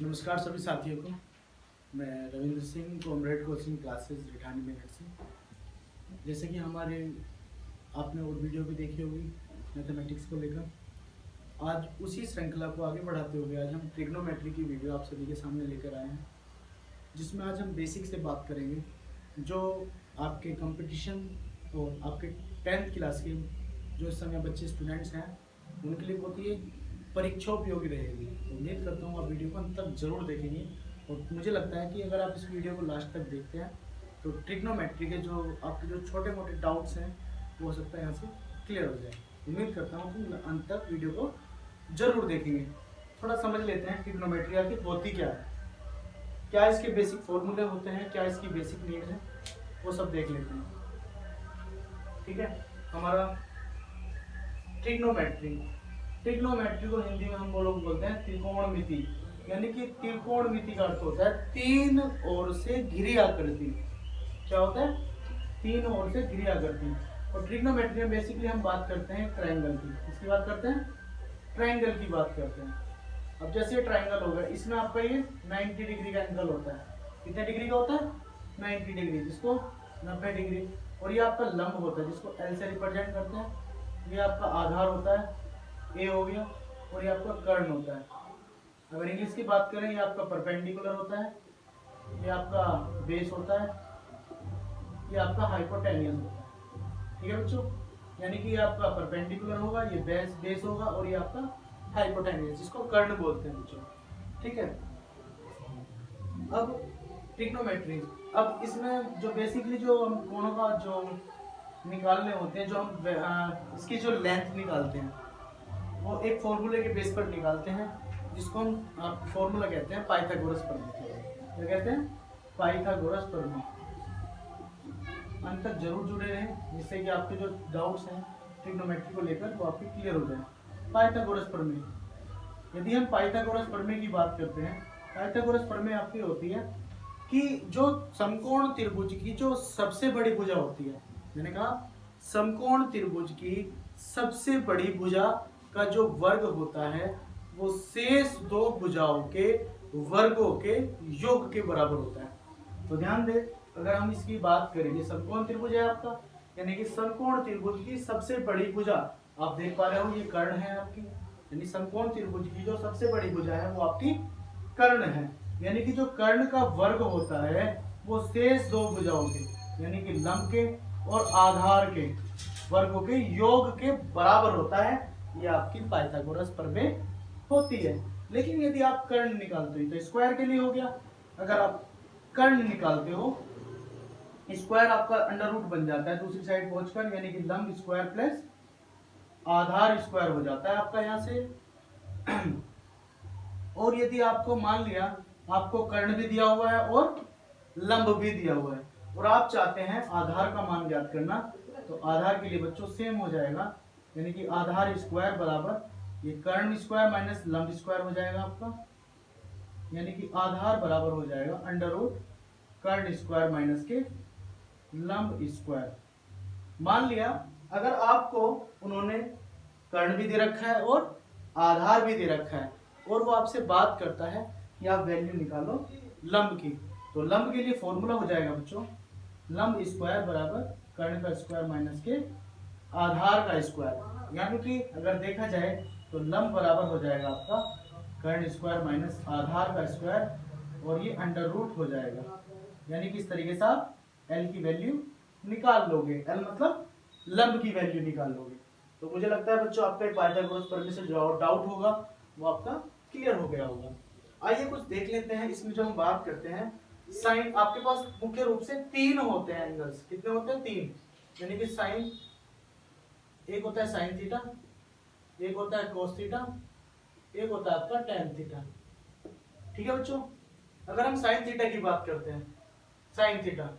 नमस्कार सभी साथियों को। मैं Ravindra Singh, comrade coaching classes Rithani Meerut से। जैसे कि हमारे आपने और वीडियो भी देखी होगी मैथमेटिक्स को लेकर, आज उसी श्रृंखला को आगे बढ़ाते हुए आज हम ट्रिग्नोमेट्री की वीडियो आप सभी के सामने लेकर आए हैं, जिसमें आज हम बेसिक से बात करेंगे, जो आपके कंपटीशन और आपके 10th क्लास के जो इस समय बच्चे स्टूडेंट्स हैं उनके लिए बहुत ही परीक्षा उपयोगी रहेगी। उम्मीद करता हूँ आप वीडियो को अंत तक जरूर देखेंगे, और मुझे लगता है कि अगर आप इस वीडियो को लास्ट तक देखते हैं तो ट्रिग्नोमेट्री के जो आपके जो छोटे मोटे डाउट्स हैं वो हो सकता है यहाँ से क्लियर हो जाए। उम्मीद करता हूँ कि अंत तक वीडियो को जरूर देखेंगे। थोड़ा समझ लेते हैं ट्रिग्नोमेट्री आखिर होती क्या है, क्या इसके बेसिक फॉर्मूले होते हैं, क्या इसकी बेसिक नीड है, वो सब देख लेते हैं। ठीक है, हमारा ट्रिग्नोमेट्री ट्रिग्नोमेट्री को हिंदी में हम लोग बोलते हैं त्रिकोणमिति, यानी कि त्रिकोणमिति का अर्थ होता है तीन ओर से घिरी आकृति। क्या होता है? तीन ओर से घिरी आकृति। और ट्रिग्नोमेट्री में बेसिकली हम बात करते हैं ट्रायंगल की। किसकी बात करते हैं? ट्रायंगल की बात करते हैं। अब जैसे ट्रायंगल होगा, इसमें आपका ये 90 डिग्री का एंगल होता है। कितने डिग्री का होता है? 90 डिग्री, जिसको 90 डिग्री। और ये आपका लंब होता है, जिसको एल से रिप्रेजेंट करते हैं। ये आपका आधार होता है, ए हो गया, और ये आपका कर्ण होता है। अगर इंग्लिश की बात करें, ये आपका परपेंडिकुलर होता है, ये आपका बेस होता है, ये आपका हाइपोटेनियस होता है। ठीक है बच्चों, यानी कि ये आपका परपेंडिकुलर होगा, ये बेस होगा, और ये आपका हाइपोटेनियस, जिसको कर्ण बोलते हैं बच्चों। ठीक है, अब ट्रिग्नोमेट्री, अब इसमें जो बेसिकली जो हम कोणों का जो निकालने होते हैं, जो हम इसकी जो लेंथ निकालते हैं वो एक फॉर्मूले के बेस पर निकालते हैं, जिसको हम फॉर्मूला कहते हैं पाइथागोरस प्रमेय। क्या कहते हैं? पाइथागोरस प्रमेय। अंत तक जरूर जुड़े रहें, जिससे कि आपके जो डाउट्स हैं ट्रिग्नोमेट्री को लेकर वो आपके क्लियर हो जाए। पाइथागोरस प्रमेय, यदि हम पाइथागोरस प्रमेय की बात करते हैं, पाइथागोरस प्रमेय आपकी होती है कि जो समकोण त्रिभुज की जो सबसे बड़ी भुजा होती है, मैंने कहा समकोण त्रिभुज की सबसे बड़ी भुजा का जो वर्ग होता है वो शेष दो भुजाओं के वर्गों के योग के बराबर होता है। तो ध्यान दे, अगर हम इसकी बात करेंगे, समकोण त्रिभुज है आपका, यानी कि समकोण त्रिभुज की सबसे बड़ी भुजा, आप देख पा रहे हो ये कर्ण है आपकी, यानी समकोण त्रिभुज की जो सबसे बड़ी भुजा है वो आपकी कर्ण है। यानी कि जो कर्ण का वर्ग होता है वो शेष दो भुजाओं के, यानी कि लंब के और आधार के वर्गों के योग के बराबर होता है। ये आपकी पाइथागोरस प्रमेय होती है। लेकिन यदि आप कर्ण निकालते हो तो स्क्वायर के लिए हो गया। अगर आप कर्ण निकालते हो, स्क्वायर आपका अंडर रूट बन जाता है दूसरी साइड पहुंचकर, यानी कि लंब स्क्वायर प्लस आधार स्क्वायर हो जाता है आपका यहाँ से। और यदि आपको मान लिया आपको कर्ण भी दिया हुआ है और लंब भी दिया हुआ है, और आप चाहते हैं आधार का मान ज्ञात करना, तो आधार के लिए बच्चों सेम हो जाएगा, यानी कि आधार स्क्वायर बराबर ये कर्ण स्क्वायर माइनस लंब स्क्वायर हो जाएगा आपका, यानी कि आधार बराबर हो जाएगा अंडर रूट कर्ण स्क्वायर माइनस के लंब स्क्वायर। मान लिया अगर आपको उन्होंने कर्ण भी दे रखा है और आधार भी दे रखा है, और वो आपसे बात करता है कि आप वैल्यू निकालो लंब की, तो लंब के लिए फॉर्मूला हो जाएगा बच्चों लंब स्क्वायर बराबर कर्ण का स्क्वायर माइनस के आधार का स्क्वायर। यानी कि अगर देखा जाए तो लंब बराबर हो जाएगा आपका कर्ण स्क्वायर माइनस आधार का स्क्वायर, और ये अंडर रूट हो जाएगा। यानी कि इस तरीके से आप एल की वैल्यू निकाल लोगे, एल मतलब लंब की वैल्यू निकाल लोगे। तो मुझे लगता है बच्चों आपका पाइथागोरस प्रमेय से जो डाउट होगा वो आपका क्लियर हो गया होगा। आइए कुछ देख लेते हैं। इसमें जो हम बात करते हैं साइन, आपके पास मुख्य रूप से तीन होते हैं एंगल्स। कितने होते हैं? तीन, यानी कि साइन, एक होता है साइन थीटा, एक होता है कोस थीटा, एक होता है आपका टेन थीटा। ठीक है बच्चों, अगर हम साइन थीटा की बात करते हैं, साइन थीटा,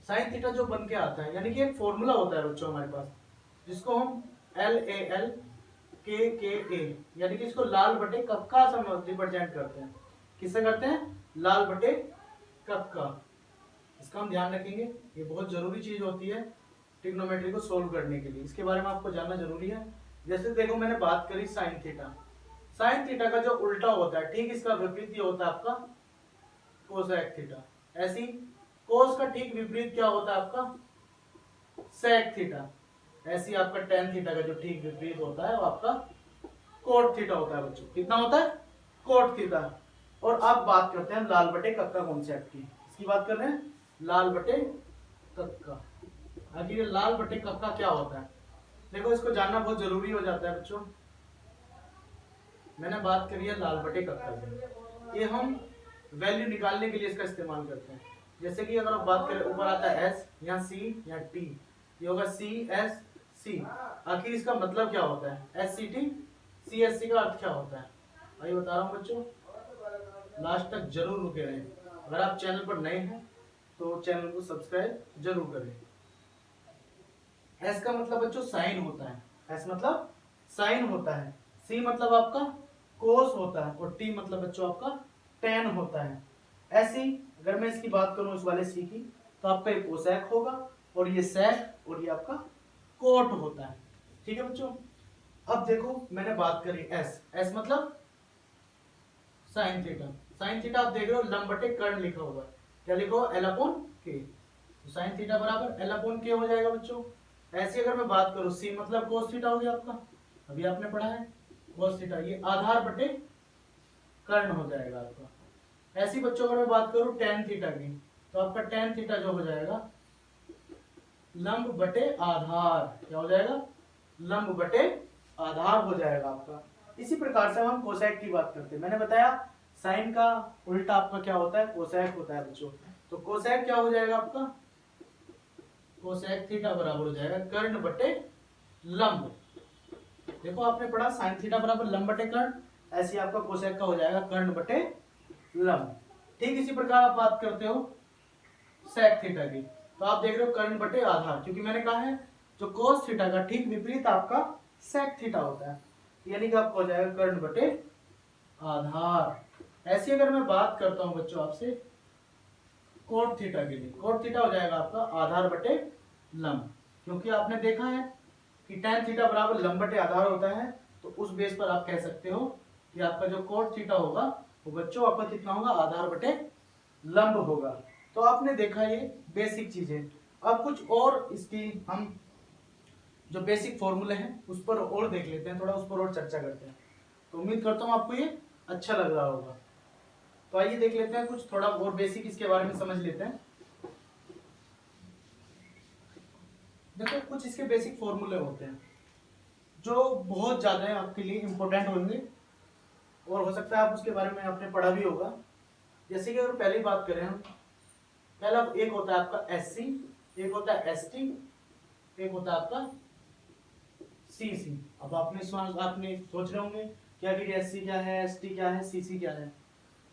साइन थीटा जो बन के आता है, यानी कि एक फॉर्मूला होता है बच्चों हमारे पास, जिसको हम एल ए एल के ए, यानी कि इसको लाल बटे कप का रिप्रेजेंट करते हैं। किससे करते हैं? लाल बटे कप का। इसका हम ध्यान रखेंगे, ये बहुत जरूरी चीज होती है ट्रिग्नोमेट्री को सोल्व करने के लिए, इसके बारे में आपको जानना जरूरी है। जैसे देखो मैंने बात करी साइन थीटा, साइन थीटा का जो उल्टा होता है, ठीक इसका विपरीत ये होता है आपका कोसेक थीटा। ऐसी कोस का ठीक विपरीत क्या होता है आपका सेक थीटा। ऐसी आपका टेन थीटा का जो ठीक विपरीत होता है वो आपका कोट थीटा होता है बच्चों। कितना होता है? Cot theta. और अब बात करते हैं लाल बटे कक्का कॉन्सेप्ट की। इसकी बात कर रहे हैं, लाल बटे कक्का। आखिर ये लाल बटे कक्का क्या होता है? देखो, इसको जानना बहुत जरूरी हो जाता है बच्चों। मैंने बात करी है लाल बटे कक्का की, ये हम वैल्यू निकालने के लिए इसका इस्तेमाल करते हैं। जैसे कि अगर आप बात करें, ऊपर आता है एस, यहाँ सी, यहाँ टी, ये होगा सी एस सी। आखिर इसका मतलब क्या होता है? S C T C S C का अर्थ क्या होता है? वही बता रहा हूँ बच्चों, लास्ट तक जरूर रुके रहें। अगर आप चैनल पर नए हैं तो चैनल को सब्सक्राइब जरूर करें। एस का मतलब बच्चों साइन होता है, एस मतलब साइन होता है, सी मतलब आपका कोस होता है, और टी मतलब बच्चों आपका टेन होता है। ऐसी अगर मैं इसकी बात करूं इस वाले सी की, तो आपका ये कोसेक होगा, और ये सेक, और ये आपका कोट होता है। ठीक है बच्चों। अब देखो, मैंने बात करी एस, एस मतलब साइन थीटा। साइन थीटा आप देख रहे हो लंब बटे कर्ण लिखा हुआ है, क्या लिखा हुआ? एल अपॉन के। तो साइन थीटा बराबर एल अपॉन के हो जाएगा बच्चों। ऐसे अगर मैं बात करूं, सी मतलब कोस थीटा हो गया आपका, अभी आपने पढ़ा है कोस थीटा, ये आधार बटे कर्ण हो जाएगा आपका। ऐसी बच्चों अगर मैं बात करूं टेन थीटा की, तो आपका टेन थीटा जो हो जाएगा लंब बटे आधार, क्या हो जाएगा? लंब बटे आधार हो जाएगा आपका। इसी प्रकार से हम कोसेक की बात करते हैं। मैंने बताया साइन का उल्टा आपका क्या होता है? कोसेक होता है बच्चों। तो कोसेक क्या हो जाएगा आपका? कोसेक थीटा बराबर हो जाएगा कर्ण बटे लंब। देखो, आपने पढ़ा साइन थीटा बराबर लंब बटे कर्ण, ऐसे आपका कोसेक का हो जाएगा कर्ण बटे लंब। ठीक इसी प्रकार आप बात करते हो सेक थीटा की, तो आप देख रहे हो कर्ण बटे आधार, क्योंकि मैंने कहा है जो कोस थीटा का ठीक विपरीत आपका सेक थीटा होता है, यानी कि आपको हो जाएगा कर्ण बटे आधार। ऐसी अगर मैं बात करता हूं बच्चों आपसे कोट थीटा के लिए, कोट थीटा हो जाएगा आपका आधार बटे लंब, क्योंकि आपने देखा है कि tan थीटा बराबर लंब बटे आधार होता है। तो उस बेस पर आप कह सकते हो कि आपका जो कोट थीटा होगा वो बच्चों आपका कितना होगा? आधार बटे लंब होगा। तो आपने देखा ये बेसिक चीजें। अब कुछ और इसकी हम जो बेसिक फॉर्मूले हैं उस पर और देख लेते हैं, थोड़ा उस पर और चर्चा करते हैं। तो उम्मीद करता हूँ आपको ये अच्छा लग रहा होगा। तो आइए देख लेते हैं कुछ थोड़ा और बेसिक इसके बारे में समझ लेते हैं। देखो, कुछ इसके बेसिक फॉर्मूले होते हैं जो बहुत ज्यादा आपके लिए इंपॉर्टेंट होंगे, और हो सकता है आप उसके बारे में आपने पढ़ा भी होगा। जैसे कि अगर पहली बात करें हम, पहला एक होता है आपका एस सी, एक होता है एस टी, एक होता है आपका सी सी। अब आपने सोच रहे होंगे कि आखिर एस सी क्या है, एस टी क्या है, सी सी क्या है।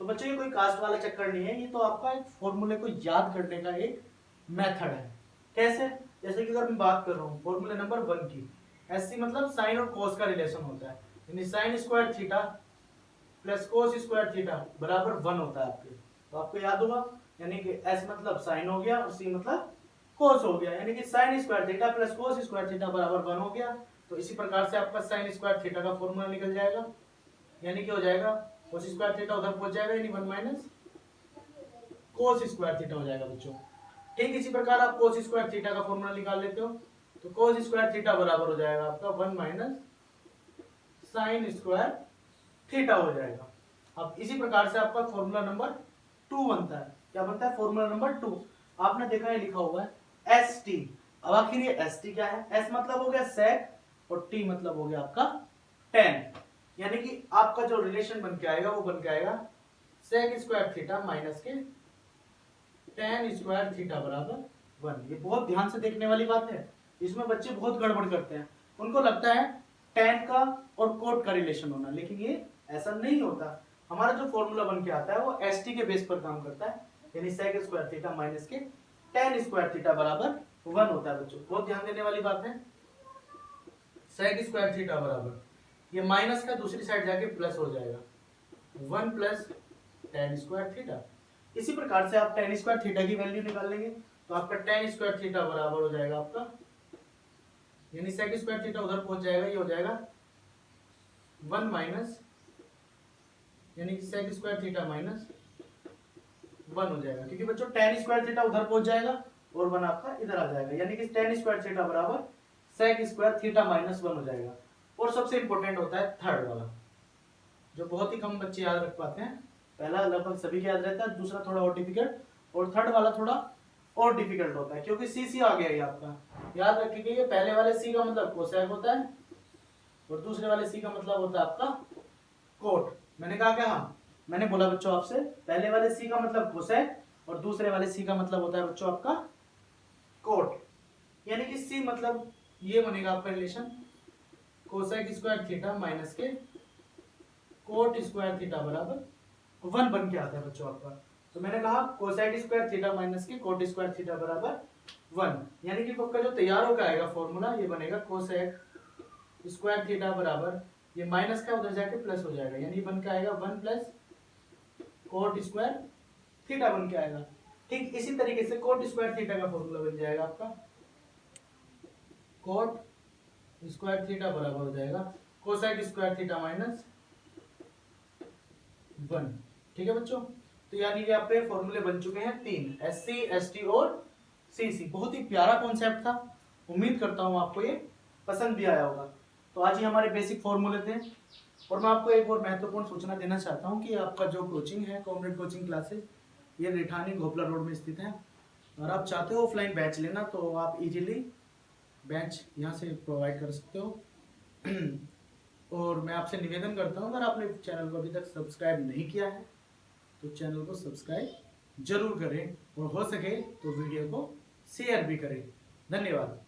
तो बच्चों ये कोई कास्ट वाला चक्कर नहीं है, ये तो आपका एक फॉर्मूले को याद करने का एक मेथड है। कैसे? जैसे कि अगर मैं बात कर रहा हूँ फॉर्मूला नंबर 1 की, एस सी मतलब साइन और कोस का रिलेशन होता है, यानी sine square theta plus cos square theta बराबर 1 होता है आपके। तो आपको याद होगा, यानी कि एस मतलब साइन हो गया और सी मतलब कोस हो गया, यानी कि sine square theta plus cos square theta बराबर 1 हो गया। तो इसी प्रकार से आपका साइन स्क्वायर थीटा का फॉर्मूला निकल जाएगा, यानी कि हो जाएगा कोस स्क्वायर थीटा उधर पहुंच जाएगा, यानी 1 माइनस कोस स्क्वायर थीटा हो जाएगा बच्चों। ठीक इसी प्रकार आप कोस स्क्वायर थीटा का फॉर्मूला निकाल लेते हो, तो कोस स्क्वायर थीटा बराबर हो जाएगा आपका 1 माइनस साइन स्क्वायर थीटा हो जाएगा। अब इसी प्रकार से आपका फॉर्मूला नंबर 2 बनता है। क्या बनता है? Formula number 2। आपने देखा है लिखा हुआ है एस टी। अब आखिर ये एस टी क्या है? एस मतलब हो गया सेक, और टी मतलब हो गया आपका टेन, यानी कि आपका जो रिलेशन बन के आएगा वो बन के आएगा सेक स्क्वायर थीटा माइनस के टेन स्क्वायर थीटा बराबर 1। ये बहुत ध्यान से देखने वाली बात है, इसमें बच्चे बहुत गड़बड़ करते हैं। उनको लगता है टेन का और कोट का रिलेशन होना, लेकिन ये ऐसा नहीं होता। हमारा जो फॉर्मूला बन के आता है वो एस टी के बेस पर काम करता है, यानी सेक स्क्वायर थीटा माइनस के टेन स्क्वायर थीटा बराबर 1 होता है बच्चों। बहुत ध्यान देने वाली बात है। सेक स्क्वायर थीटा बराबर, ये माइनस का दूसरी साइड जाके प्लस हो जाएगा, 1 प्लस टेन स्क्वायर थीटा। इसी प्रकार से आप टेन स्क्वायर थीटा की वैल्यू निकाल लेंगे, तो आपका टेन स्क्वायर थीटा बराबर हो जाएगा आपका, यानी सेक स्क्वायर थीटा उधर पहुंच जाएगा, ये हो जाएगा 1 माइनस यानी कि sec स्क्वायर थीटा माइनस 1 हो जाएगा, क्योंकि बच्चों tan स्क्वायर थीटा उधर पहुंच जाएगा और 1 आपका इधर आ जाएगा, यानी कि tan स्क्वायर थीटा बराबर sec स्क्वायर थीटा माइनस 1 हो जाएगा। और सबसे इंपॉर्टेंट होता है थर्ड वाला, जो बहुत ही कम बच्चे याद रख पाते हैं। पहला लगभग सभी को याद रहता है, दूसरा थोड़ा और डिफिकल्ट, और थर्ड वाला थोड़ा और डिफिकल्ट होता है, क्योंकि सी सी आ गया ये आपका। याद रखिए ये पहले वाले सी का मतलब कोसेक होता है और दूसरे वाले सी का मतलब होता है आपका कोट। मैंने कहा क्या? हाँ, मैंने बोला बच्चों आपसे, पहले वाले सी का मतलब कोसेक और दूसरे वाले सी का मतलब होता है बच्चों आपका कोट। यानी कि सी मतलब ये बनेगा आपका relation cosec square theta minus के कोट स्क्वायर थीटा बराबर 1 बन के आता है बच्चों आपका। तो मैंने कहा कोसेक स्क्वायर थीटा माइनस के कोट स्क्वायर थीटा बराबर 1, यानी कि आपका जो तैयार होकर आएगा फॉर्मूला ये बनेगा कोसेक स्क्वायर थीटा बराबर, ये माइनस का उधर जाके प्लस हो जाएगा, यानी बन के आएगा 1 प्लस कोट स्क्वायर थीटा बन के आएगा। ठीक इसी तरीके से कोट स्क्वायर थीटा का फॉर्मूला बन जाएगा आपका कोट स्क्वायर थीटा बराबर हो जाएगा कोसेक स्क्वायर थीटा माइनस 1। ठीक है बच्चों, तो यानी कि आपके फॉर्मूले बन चुके हैं 3, एससी एसटी और सीसी। बहुत ही प्यारा कॉन्सेप्ट था, उम्मीद करता हूं आपको ये पसंद भी आया होगा। तो आज ही हमारे बेसिक फॉर्मूले थे। और मैं आपको एक और महत्वपूर्ण सूचना देना चाहता हूं कि आपका जो कोचिंग है कॉमरेड कोचिंग क्लासेस, ये रिठानी घोपला रोड में स्थित है। और आप चाहते हो ऑफलाइन बैच लेना तो आप इजीली बैच यहाँ से प्रोवाइड कर सकते हो। और मैं आपसे निवेदन करता हूँ, अगर आपने चैनल को अभी तक सब्सक्राइब नहीं किया है तो चैनल को सब्सक्राइब जरूर करें और हो सके तो वीडियो को शेयर भी करें। धन्यवाद।